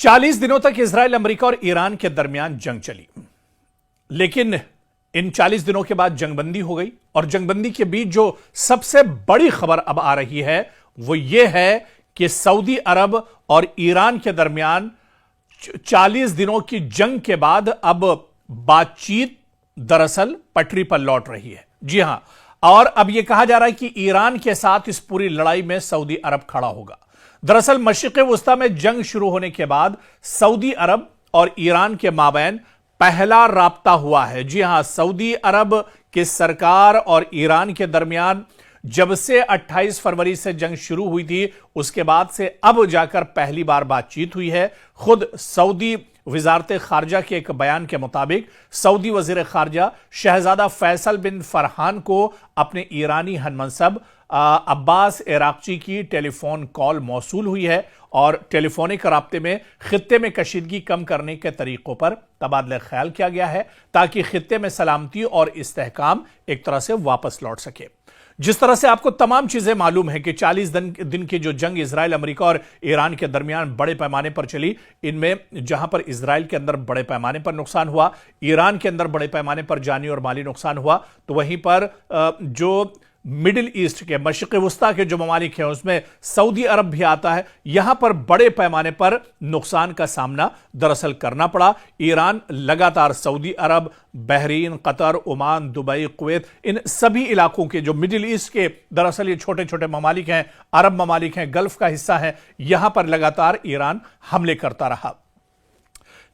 40 दिनों तक Israel, America और ईरान के दरमियान जंग चली, लेकिन इन 40 दिनों के बाद जंगबंदी हो गई। और जंगबंदी के बीच जो सबसे बड़ी खबर अब आ रही है वो ये है कि सऊदी अरब और ईरान के दरमियान 40 दिनों की जंग के बाद अब बातचीत दरअसल पटरी पर लौट रही है। जी हां, और अब यह कहा जा रहा है कि ईरान के साथ इस पूरी लड़ाई में सऊदी अरब खड़ा होगा। दरअसल मशरिक़ वुस्ता में जंग शुरू होने के बाद सऊदी अरब और ईरान के माबैन पहला राब्ता हुआ है। जी हां, सऊदी अरब की सरकार और ईरान के दरमियान जब से 28 फरवरी से जंग शुरू हुई थी उसके बाद से अब जाकर पहली बार बातचीत हुई है। खुद सऊदी वजारत खारजा के एक बयान के मुताबिक सऊदी वजीर खारजा शहजादा फैसल बिन फरहान को अपने ईरानी हममंसब अब्बास इराक्ची की टेलीफोन कॉल मौसूल हुई है और टेलीफोनिक राब्ते में खित्ते में कशीदगी कम करने के तरीकों पर तबादला ख्याल किया गया है ताकि खित्ते में सलामती और इस्तेहकाम एक तरह से वापस लौट सके। जिस तरह से आपको तमाम चीजें मालूम है कि 40 दिन की जो जंग इजराइल, अमेरिका और ईरान के दरमियान बड़े पैमाने पर चली, इनमें जहां पर इजराइल के अंदर बड़े पैमाने पर नुकसान हुआ, ईरान के अंदर बड़े पैमाने पर जानी और माली नुकसान हुआ, तो वहीं पर जो मिडिल ईस्ट के, मशरिक़ वुस्ता के जो ममालिक हैं उसमें सऊदी अरब भी आता है। यहां पर बड़े पैमाने पर नुकसान का सामना दरअसल करना पड़ा। ईरान लगातार Saudi Arab, Bahrain, Qatar, Oman, Dubai, Kuwait, इन सभी इलाकों के जो मिडिल ईस्ट के दरअसल ये छोटे छोटे ममालिक हैं, अरब ममालिक हैं, गल्फ का हिस्सा है, यहां पर लगातार ईरान हमले करता रहा।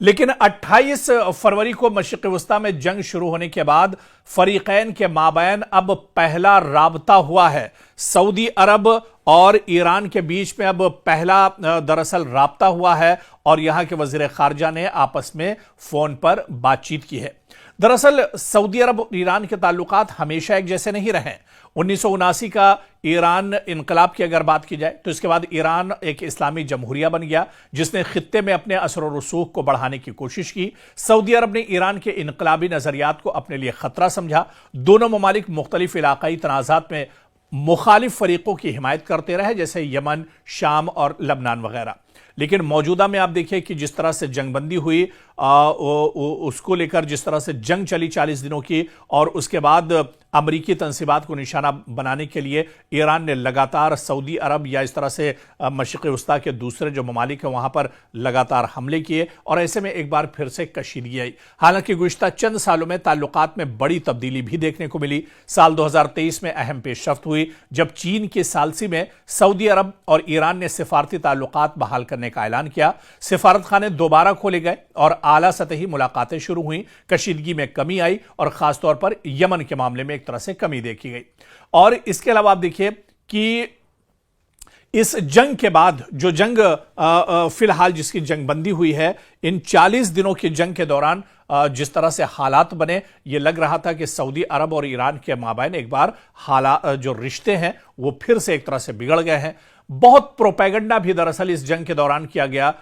लेकिन 28 फरवरी को मशरिक़ वुस्ता में जंग शुरू होने के बाद फरीकैन के माबैन अब पहला राबता हुआ है। सऊदी अरब और ईरान के बीच में अब पहला दरअसल राबता हुआ है और यहां के वजीर खारजा ने आपस में फोन पर बातचीत की है। दरअसल सऊदी अरब और ईरान के ताल्लुकात हमेशा एक जैसे नहीं रहे। 1979 का ईरान इनकलाब की अगर बात की जाए तो इसके बाद ईरान एक इस्लामी जमहूरिया बन गया जिसने खित्ते में अपने असर और रसूख को बढ़ाने की कोशिश की। सऊदी अरब ने ईरान के इनकलाबी नजरियात को अपने लिए खतरा समझा। दोनों ममालिक मुख्तलिफ इलाकाई तनाज़ात में मुखालिफ फरीकों की हिमायत करते रहे, जैसे यमन, शाम और लबनान वगैरह। लेकिन मौजूदा में आप देखिए कि जिस तरह से जंगबंदी हुई उसको लेकर जिस तरह से जंग चली 40 दिनों की, और उसके बाद अमरीकी तंसीबात को निशाना बनाने के लिए ईरान ने लगातार सऊदी अरब या इस तरह से मशरिक़ वुस्ता के दूसरे जो ममालिक हैं वहां पर लगातार हमले किए और ऐसे में एक बार फिर से कशीदगी आई। हालांकि गुज़िश्ता चंद सालों में ताल्लुकात में बड़ी तब्दीली भी देखने को मिली। साल 2023 में अहम पेशरफ्त हुई जब चीन की सालसी में सऊदी अरब और ईरान ने सिफारती ताल्लुकात बहाल करने का ऐलान किया। सिफारत खाने दोबारा खोले गए और आला सतही मुलाकातें शुरू हुई। कशीदगी में कमी आई और खासतौर पर यमन के मामले में एक तरह से कमी देखी गई। और इसके अलावा आप देखिए कि इस जंग के बाद जो जंग फिलहाल जिसकी जंगबंदी हुई है, इन 40 दिनों की जंग के दौरान जिस तरह से हालात बने, ये लग रहा था कि सऊदी अरब और ईरान के माबैन एक बार जो रिश्ते हैं वो फिर से एक तरह से बिगड़ गए हैं। बहुत प्रोपेगेंडा भी दरअसल इस जंग के दौरान किया गया।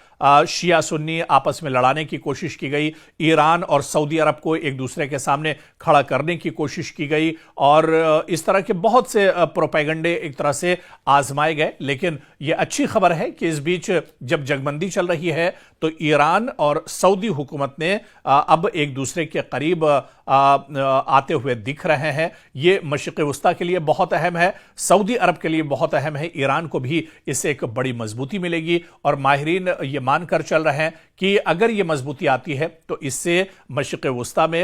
शिया सुन्नी आपस में लड़ाने की कोशिश की गई, ईरान और सऊदी अरब को एक दूसरे के सामने खड़ा करने की कोशिश की गई और इस तरह के बहुत से प्रोपेगेंडे एक तरह से आजमाए गए। लेकिन यह अच्छी खबर है कि इस बीच जब जंगबंदी चल रही है तो ईरान और सऊदी हुकूमत ने अब एक दूसरे के करीब आते हुए दिख रहे हैं। ये मशरिक़ वुस्ता के लिए बहुत अहम है, सऊदी अरब के लिए बहुत अहम है, ईरान को भी इससे एक बड़ी मजबूती मिलेगी। और माहिरीन ये मानकर चल रहे हैं कि अगर ये मजबूती आती है तो इससे मशरिक़ वुस्ता में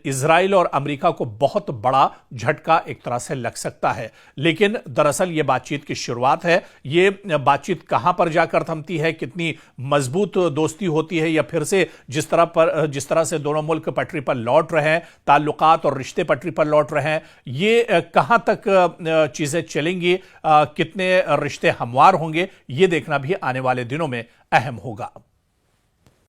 इजराइल और अमेरिका को बहुत बड़ा झटका एक तरह से लग सकता है। लेकिन दरअसल ये बातचीत की शुरुआत है। ये बातचीत कहां पर जाकर थमती है, कितनी मजबूत दोस्ती होती है, या फिर से जिस तरह से दोनों मुल्क पटरी पर लौट रहे हैं, ताल्लुकात और रिश्ते पटरी पर लौट रहे हैं, ये कहां तक चीजें चलेंगी, कितने रिश्ते हमवार होंगे, ये देखना भी आने वाले दिनों में अहम होगा।